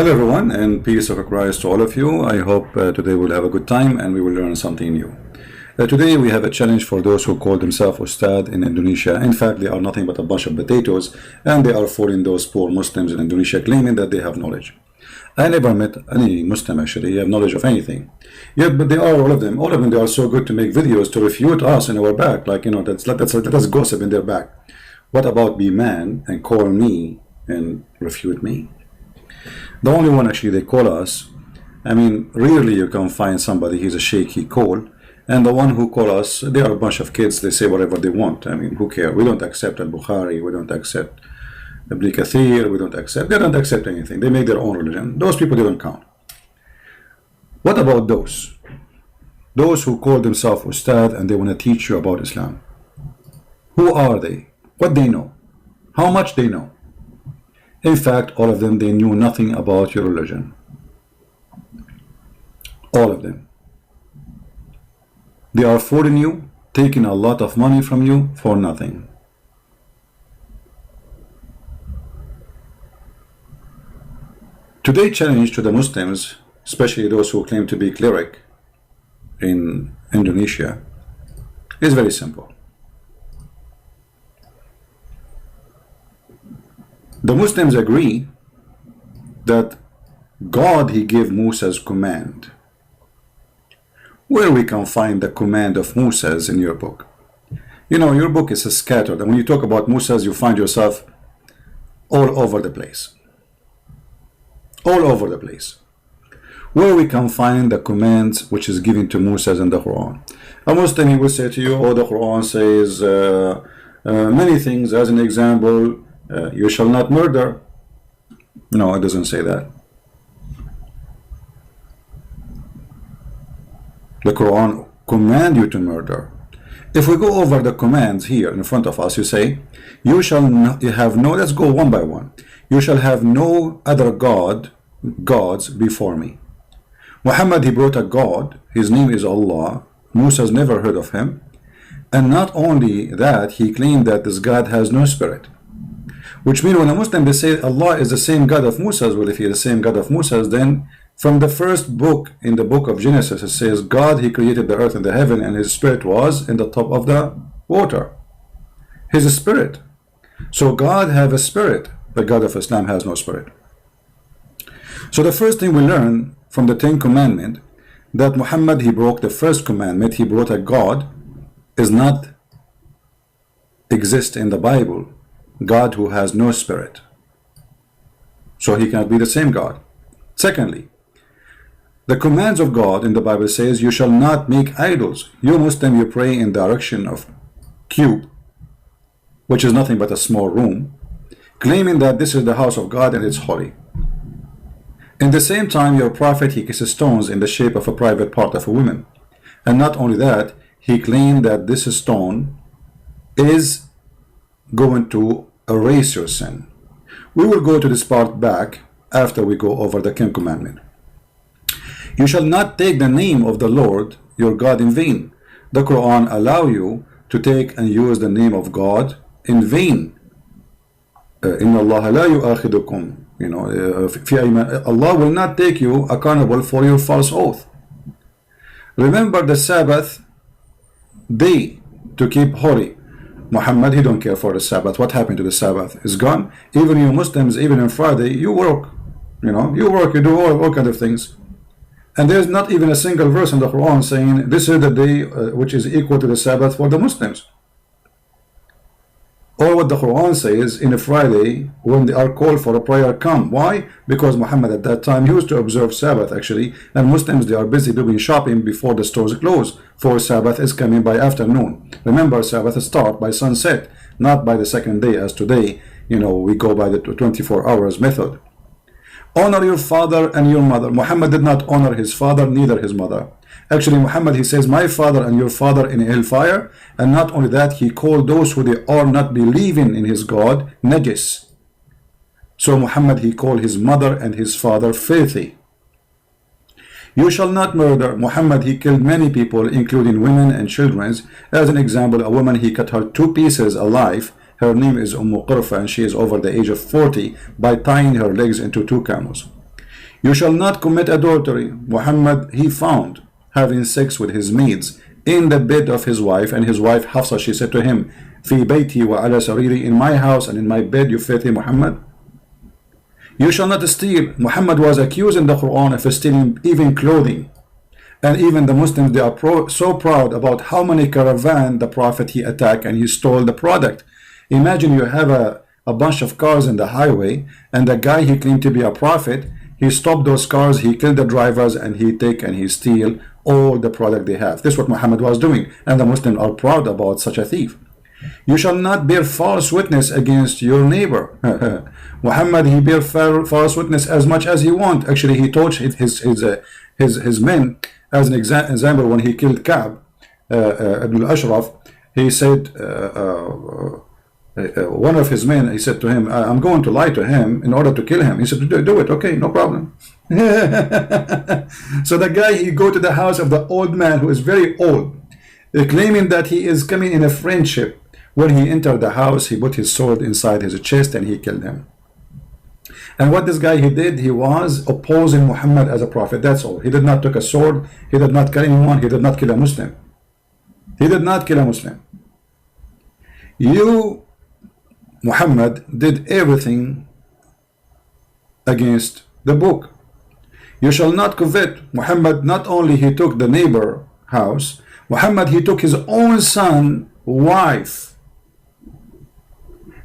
Hello everyone, and peace of Christ to all of you. I hope today we'll have a good time and we will learn something new. Today we have a challenge for those who call themselves ustadz in Indonesia. In fact, they are nothing but a bunch of potatoes, and they are fooling those poor Muslims in Indonesia, claiming that they have knowledge. I never met any Muslim actually have knowledge of anything. Yeah, but they are all of them. They are so good to make videos to refute us in our back. Like, let us gossip in their back. What about be man and call me and refute me? The only one actually they call us, rarely you can find somebody he's a sheikh he call, and the one who call us, they are a bunch of kids, they say whatever they want. Who cares? We don't accept al-Bukhari, we don't accept Ibn Kathir, they don't accept anything. They make their own religion. Those people don't count. What about those? Those who call themselves ustad and they want to teach you about Islam. Who are they? What they know? How much they know? In fact, all of them, they knew nothing about your religion. All of them. They are fooling you, taking a lot of money from you for nothing. Today's challenge to the Muslims, especially those who claim to be cleric in Indonesia, is very simple. The Muslims agree that God, he gave Moses command. Where we can find the command of Moses in your book? Your book is scattered, and when you talk about Moses, you find yourself all over the place. All over the place. Where we can find the commands which is given to Moses in the Quran? A Muslim, he will say to you, the Quran says many things. As an example, you shall not murder. No, it doesn't say that. The Quran command you to murder. If we go over the commands here in front of us, you say, you shall have no, let's go one by one. You shall have no other gods before me. Muhammad, he brought a God, his name is Allah. Musa's never heard of him. And not only that, he claimed that this God has no spirit. Which means when a Muslim, they say Allah is the same God of Moses. Well, if he is the same God of Moses, then from the first book in the book of Genesis, it says God, he created the earth and the heaven, and his spirit was in the top of the water. His spirit. So God have a spirit. The God of Islam has no spirit. So the first thing we learn from the 10 commandments, that Muhammad, he broke the first commandment. He brought a God is not exist in the Bible. God who has no spirit. So he cannot be the same God. Secondly, the commands of God in the Bible says you shall not make idols. You Muslim, you pray in the direction of cube, which is nothing but a small room, claiming that this is the house of God and it's holy. In the same time, your prophet, he kisses stones in the shape of a private part of a woman. And not only that, he claimed that this stone is going to erase your sin. We will go to this part back after we go over the 10th commandment. You shall not take the name of the Lord your God in vain. The Quran allow you to take and use the name of God in vain. Inna Allah la yu'akhidukum. Allah will not take you accountable for your false oath. Remember the Sabbath day to keep holy. Muhammad, he don't care for the Sabbath. What happened to the Sabbath? It's gone. Even you Muslims, even on Friday, you work. You work, you do all kind of things. And there's not even a single verse in the Quran saying this is the day which is equal to the Sabbath for the Muslims. Or what the Quran says in a Friday when they are called for a prayer, come. Why? Because Muhammad at that time used to observe Sabbath actually, and Muslims, they are busy doing shopping before the stores close, for Sabbath is coming by afternoon. Remember, Sabbath start by sunset, not by the second day as today, we go by the 24 hours method. Honor your father and your mother. Muhammad did not honor his father, neither his mother. Actually, Muhammad, he says, my father and your father in hellfire. And not only that, he called those who they are not believing in his God, najis. So Muhammad, he called his mother and his father filthy. You shall not murder. Muhammad, he killed many people, including women and children. As an example, a woman, he cut her 2 pieces alive. Her name is Qurfa, and she is over the age of 40, by tying her legs into 2 camels. You shall not commit adultery. Muhammad, he found having sex with his maids in the bed of his wife, and his wife Hafsa, she said to him, في بيتي وعلى سريري, in my house and in my bed, you filthy Muhammad. You shall not steal. Muhammad was accused in the Quran of stealing even clothing. And even the Muslims, they are so proud about how many caravan the Prophet he attacked and he stole the product. Imagine you have a bunch of cars in the highway, and the guy he claimed to be a prophet, he stopped those cars, he killed the drivers, and he take and he steal all the product they have. This is what Muhammad was doing, and the Muslims are proud about such a thief. You shall not bear false witness against your neighbor. Muhammad, he bear false witness as much as he want. Actually, he taught his men, as an example, when he killed Ka'b, Abdul Ashraf, he said, one of his men, he said to him, I'm going to lie to him in order to kill him. He said, do it, okay, no problem. So the guy, he go to the house of the old man who is very old, claiming that he is coming in a friendship. When he entered the house, he put his sword inside his chest and he killed him. And what this guy he did, he was opposing Muhammad as a prophet. That's all. He did not take a sword. He did not kill anyone. He did not kill a Muslim. He did not kill a Muslim. You, Muhammad, did everything against the book. You shall not covet. Muhammad, not only he took the neighbor house, Muhammad, he took his own son, wife,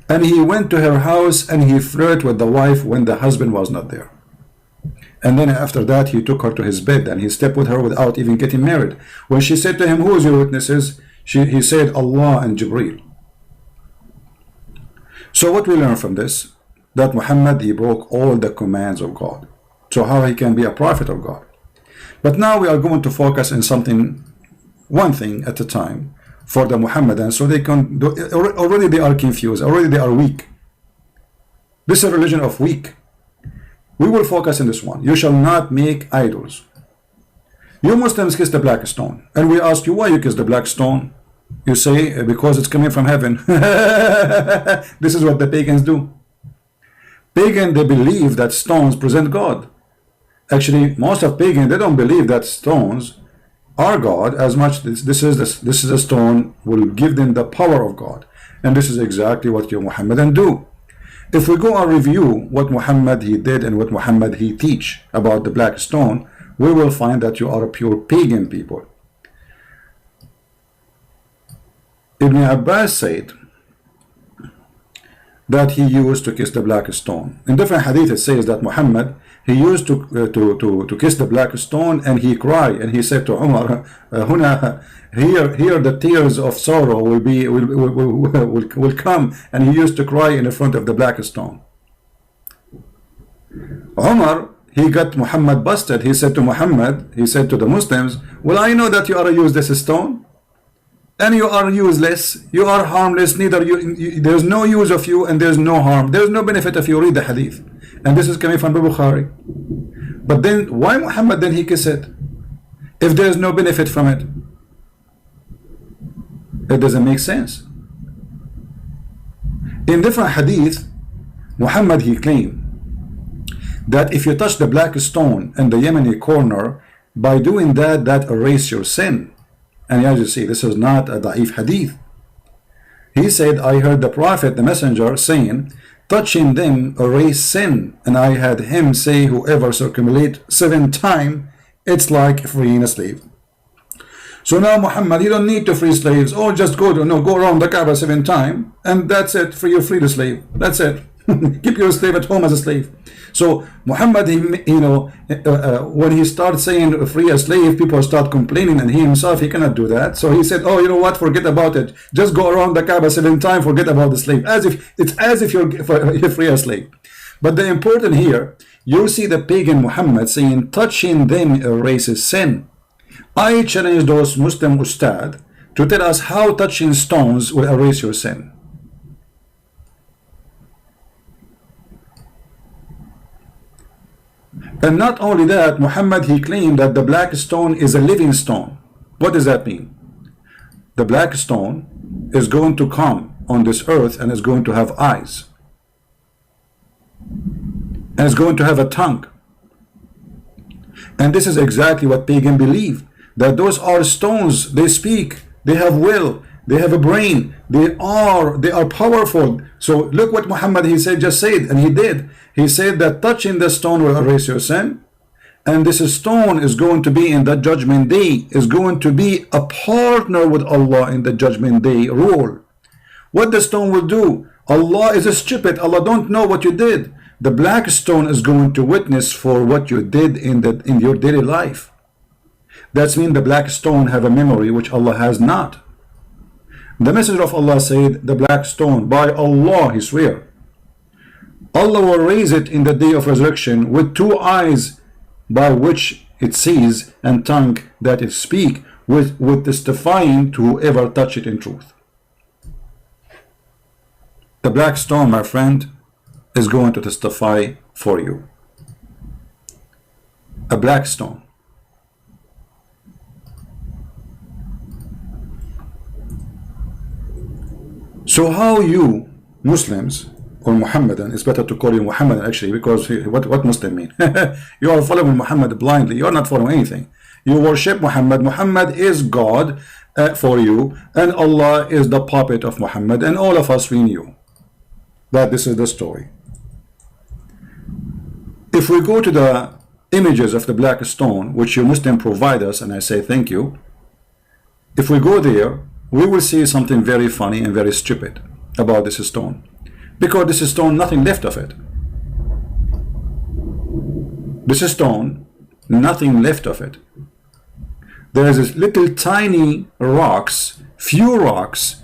and he went to her house and he flirted with the wife when the husband was not there. And then after that, he took her to his bed and he slept with her without even getting married. When she said to him, who is your witnesses? He said, Allah and Jibreel. So what we learn from this? That Muhammad, he broke all the commands of God. So how he can be a prophet of God? But now we are going to focus on something, one thing at a time, for the Muhammadans, so they can do, already they are confused, already they are weak. This is a religion of weak. We will focus on this one. You shall not make idols. You Muslims kiss the black stone, and we ask you why you kiss the black stone. You say because it's coming from heaven. This is what the pagans do. Pagan, they believe that stones present God. Actually, most of pagans, they don't believe that stones are God as much. This is a stone will give them the power of God, and this is exactly what you Muhammadan do. If we go and review what Muhammad he did and what Muhammad he teach about the black stone, we will find that you are a pure pagan people. Ibn Abbas said that he used to kiss the black stone. In different hadith it says that Muhammad, he used to kiss the black stone and he cried, and he said to Umar, here the tears of sorrow will come, and he used to cry in the front of the black stone. Umar, he got Muhammad busted. He said to Muhammad, he said to the Muslims, well, I know that you are a useless stone, and you are useless, you are harmless, neither there's no use of you and there's no harm, there's no benefit if you read the hadith. And this is coming from the Bukhari. But then why Muhammad then he kiss it if there's no benefit from it? It doesn't make sense. In different hadith, Muhammad he claimed that if you touch the black stone in the Yemeni corner, by doing that, that erase your sin. And as you see, this is not a da'if hadith. He said, I heard the Prophet, the messenger, saying, touching them erase sin, and I had him say, whoever circumambulate 7 times, it's like freeing a slave. So now Muhammad, you don't need to free slaves, or just go around the Kaaba 7 times, and that's it, you free the slave. That's it. Keep your slave at home as a slave. So Muhammad, when he starts saying free a slave, people start complaining, and he himself, he cannot do that. So he said, oh, you know what, forget about it. Just go around the Kaaba 7 times, forget about the slave. It's as if you're free a slave. But the important here, you see the pagan Muhammad saying, touching them erases sin. I challenge those Muslim ustadz to tell us how touching stones will erase your sin. And not only that, Muhammad he claimed that the black stone is a living stone. What does that mean? The black stone is going to come on this earth and is going to have eyes, and is going to have a tongue, And this is exactly what pagan believe, that those are stones. They speak, they have will, they have a brain, they are powerful. So look what Muhammad, he said, just said, and he did. He said that touching the stone will erase your sin, and this stone is going to be in the judgment day, is going to be a partner with Allah in the judgment day rule. What the stone will do? Allah is stupid. Allah don't know what you did. The black stone is going to witness for what you did in your daily life. That's mean the black stone have a memory which Allah has not. The Messenger of Allah said, the black stone, by Allah, he swear, Allah will raise it in the day of resurrection with two eyes by which it sees and tongue that it speak, with testifying to whoever touch it in truth. The black stone, my friend, is going to testify for you. A black stone. So how you Muslims or Muhammadan, it's better to call you Muhammadan actually, because what Muslim mean? You are following Muhammad blindly. You are not following anything. You worship Muhammad. Muhammad is God for you, and Allah is the puppet of Muhammad, and all of us we knew that this is the story. If we go to the images of the black stone which you Muslim provide us, and I say thank you, if we go there, we will see something very funny and very stupid about this stone, because this stone, nothing left of it. This stone, nothing left of it. There is this little tiny rocks, few rocks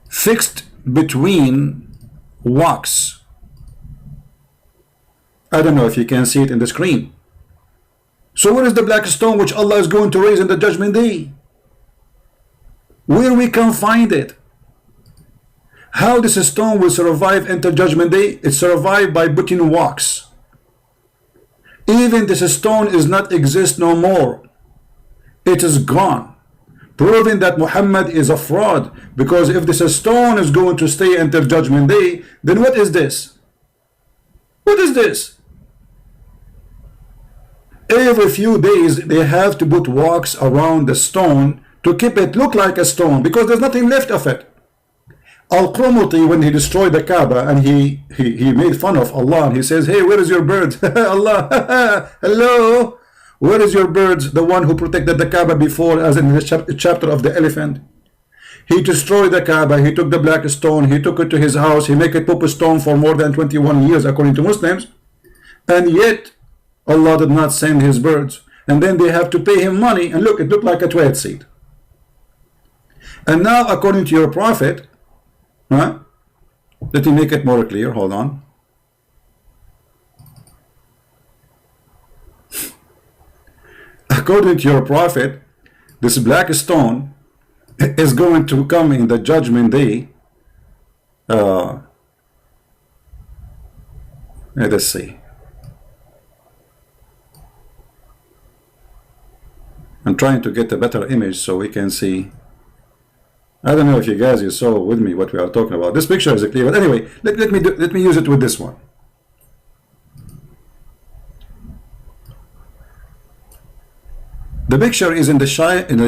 fixed between wax. I don't know if you can see it in the screen. So where is the black stone which Allah is going to raise in the judgment day? Where we can find it? How this stone will survive into judgment day? It survived by putting wax. Even this stone is not exist no more. It is gone, proving that Muhammad is a fraud. Because if this stone is going to stay until judgment day, then what is this? What is this? Every few days they have to put wax around the stone to keep it look like a stone, because there's nothing left of it. Al-Qurmuti, when he destroyed the Kaaba and he made fun of Allah, and he says, hey, where is your bird? Allah, hello, where is your bird? The one who protected the Kaaba before, as in the chapter of the elephant. He destroyed the Kaaba, he took the black stone, he took it to his house, he made it Pope stone for more than 21 years according to Muslims, and yet Allah did not send his birds. And then they have to pay him money, and look, it looked like a toilet seat. And now according to your prophet, let me make it more clear, hold on. According to your prophet, this black stone is going to come in the judgment day. Let us see. I'm trying to get a better image so we can see. I don't know if you guys saw with me what we are talking about. This picture is clear, but anyway, let me use it with this one. The picture is in the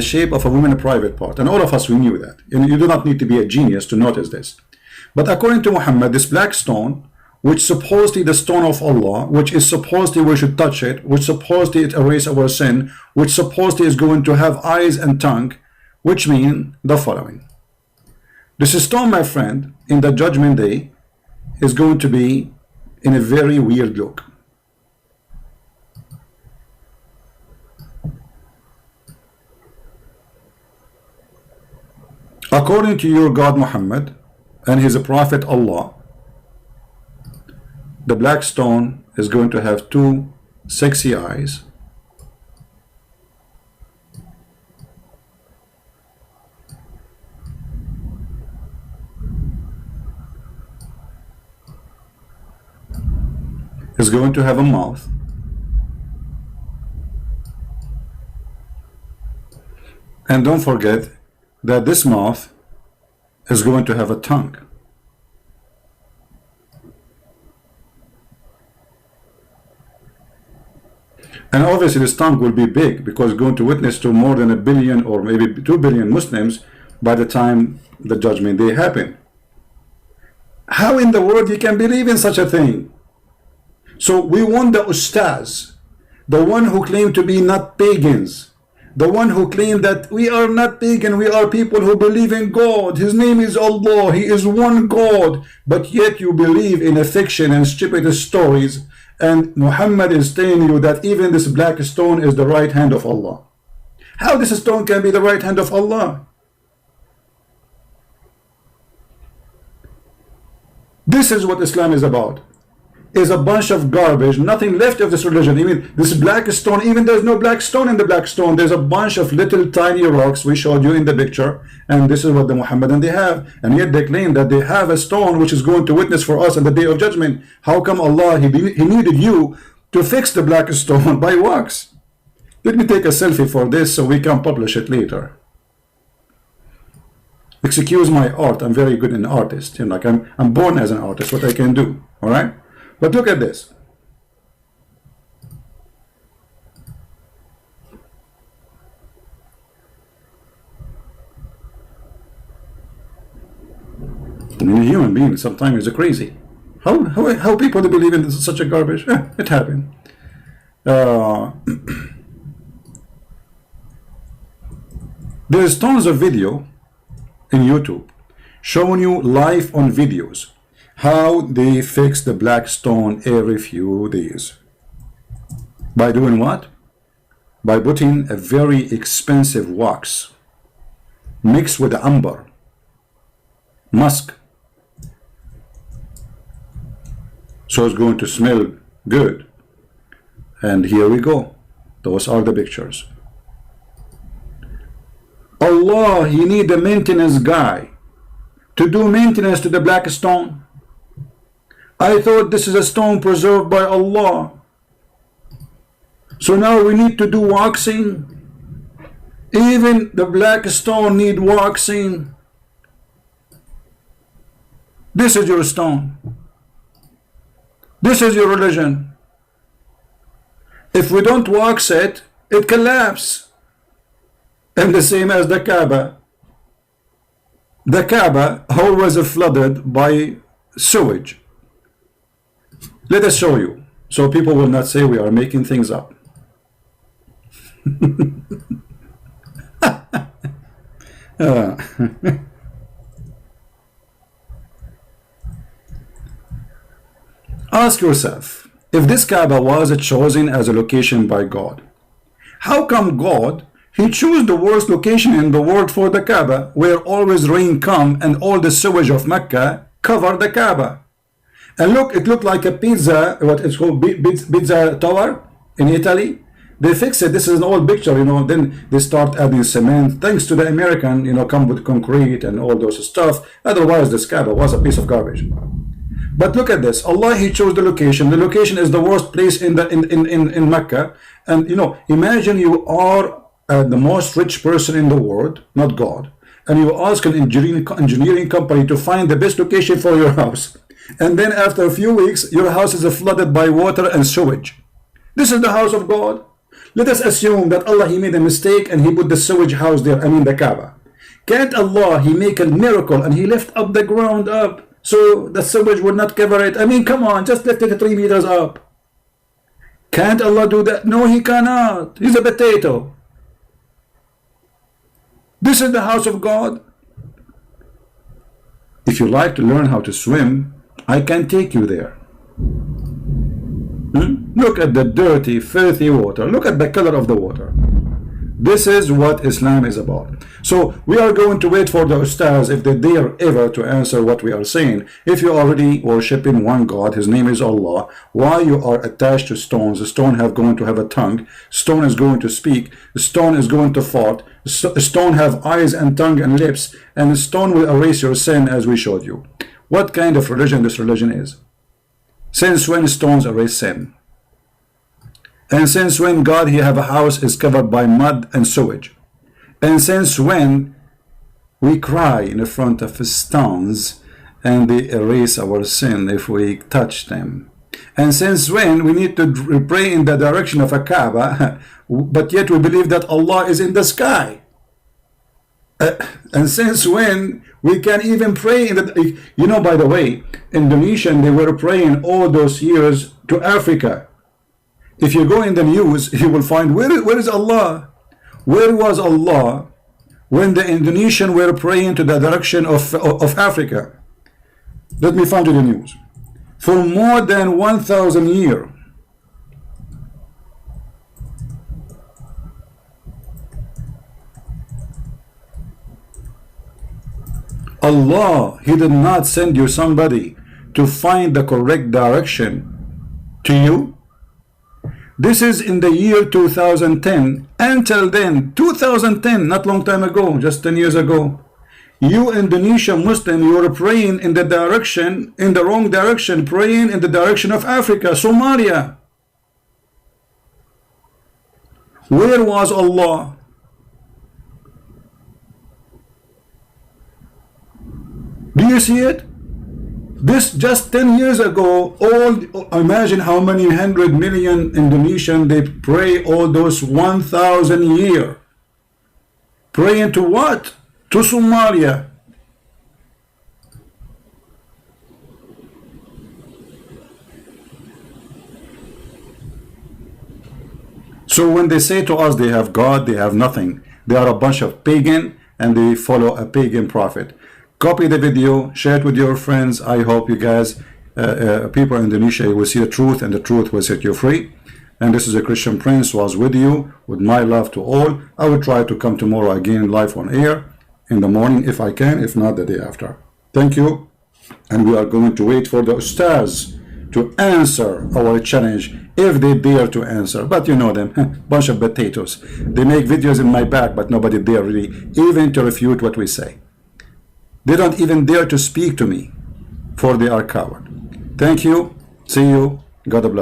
shape of a woman's private part, and all of us we knew that. And you do not need to be a genius to notice this. But according to Muhammad, this black stone, which supposedly the stone of Allah, which is supposedly we should touch it, which supposedly it erases our sin, which supposedly is going to have eyes and tongue, which mean the following. This stone, my friend, in the judgment day is going to be in a very weird look. According to your God Muhammad and his prophet Allah, the black stone is going to have two sexy eyes, is going to have a mouth, and don't forget that this mouth is going to have a tongue. And obviously the stomach will be big because it's going to witness to more than 1 billion or maybe 2 billion Muslims by the time the judgment day happen. How in the world you can believe in such a thing? So we want the ustadz, the one who claim to be not pagans, the one who claim that we are not pagan, we are people who believe in God, his name is Allah, he is one God, but yet you believe in a fiction and stupid stories, and Muhammad is telling you that even this black stone is the right hand of Allah. How this stone can be the right hand of Allah? This is what Islam is about. Is a bunch of garbage, nothing left of this religion. Even this black stone, even there's no black stone in the black stone. There's a bunch of little tiny rocks we showed you in the picture, and this is what the Muhammadan they have, and yet they claim that they have a stone which is going to witness for us on the day of judgment. How come Allah, he needed you to fix the black stone by wax? Let me take a selfie for this so we can publish it later. Excuse my art, I'm very good an artist, you know, like I'm born as an artist, what I can do, all right? But look at this. I mean, a human being sometimes is crazy. How people believe in such a garbage? It happened. There's tons of video in YouTube showing you live on videos how they fix the black stone every few days. By doing what? By putting a very expensive wax mixed with amber, musk. So it's going to smell good. And here we go. Those are the pictures. Allah, he need a maintenance guy to do maintenance to the black stone. I thought this is a stone preserved by Allah. So now we need to do waxing. Even the black stone need waxing. This is your stone. This is your religion. If we don't wax it, it collapses. And the same as the Kaaba. The Kaaba always flooded by sewage. Let us show you, so people will not say we are making things up. Ask yourself, if this Kaaba was chosen as a location by God, how come God, he chose the worst location in the world for the Kaaba, where always rain come and all the sewage of Mecca cover the Kaaba? And look, it looked like a pizza, what it's called, pizza tower in Italy. They fix it. This is an old picture, you know. Then they start adding cement, thanks to the American, you know, come with concrete and all those stuff. Otherwise, this Kaaba was a piece of garbage. But look at this. Allah, he chose the location. The location is the worst place in Mecca. And you know, imagine you are the most rich person in the world, not God, and you ask an engineering company to find the best location for your house. And then after a few weeks, your house is flooded by water and sewage. This is the house of God. Let us assume that Allah, he made a mistake and he put the sewage house there, I mean the Kaaba. Can't Allah, he make a miracle and he lift up the ground up so the sewage will not cover it? I mean, come on, just lift it 3 meters up. Can't Allah do that? No, he cannot. He's a potato. This is the house of God. If you like to learn how to swim, I can take you there. Look at the dirty, filthy water. Look at the color of the water. This is what Islam is about. So we are going to wait for the ustadz, if they dare ever to answer what we are saying. If you are already worshipping one God, his name is Allah, why you are attached to stones? The stone have going to have a tongue. Stone is going to speak. The stone is going to fart. Stone have eyes and tongue and lips. And the stone will erase your sin, as we showed you. What kind of religion this religion is? Since when stones erase sin? And since when God, he have a house is covered by mud and sewage? And since when we cry in front of stones and they erase our sin if we touch them? And since when we need to pray in the direction of a Kaaba, but yet we believe that Allah is in the sky? And since when we can even pray in the, you know, by the way, Indonesian, they were praying all those years to Africa. If you go in the news, you will find, where is Allah? Where was Allah when the Indonesian were praying to the direction of Africa? Let me find you the news. For more than 1,000 years, Allah, He did not send you somebody to find the correct direction to you. This is in the year 2010. Until then, 2010, not long time ago, just 10 years ago, you Indonesian Muslim, you were praying in the direction, in the wrong direction, praying in the direction of Africa, Somalia. Where was Allah? Do you see it? This just 10 years ago, imagine how many 100 million Indonesian, they pray all those 1,000 years. Praying to what? To Somalia. So when they say to us they have God, they have nothing. They are a bunch of pagan and they follow a pagan prophet. Copy the video, share it with your friends. I hope you guys, people in Indonesia, will see the truth, and the truth will set you free. And this is a Christian Prince was with you, with my love to all. I will try to come tomorrow again live on air in the morning if I can, if not the day after. Thank you. And we are going to wait for the ustadz to answer our challenge, if they dare to answer. But you know them, bunch of potatoes. They make videos in my back, but nobody dare really even to refute what we say. They don't even dare to speak to me, for they are coward. Thank you. See you. God bless you.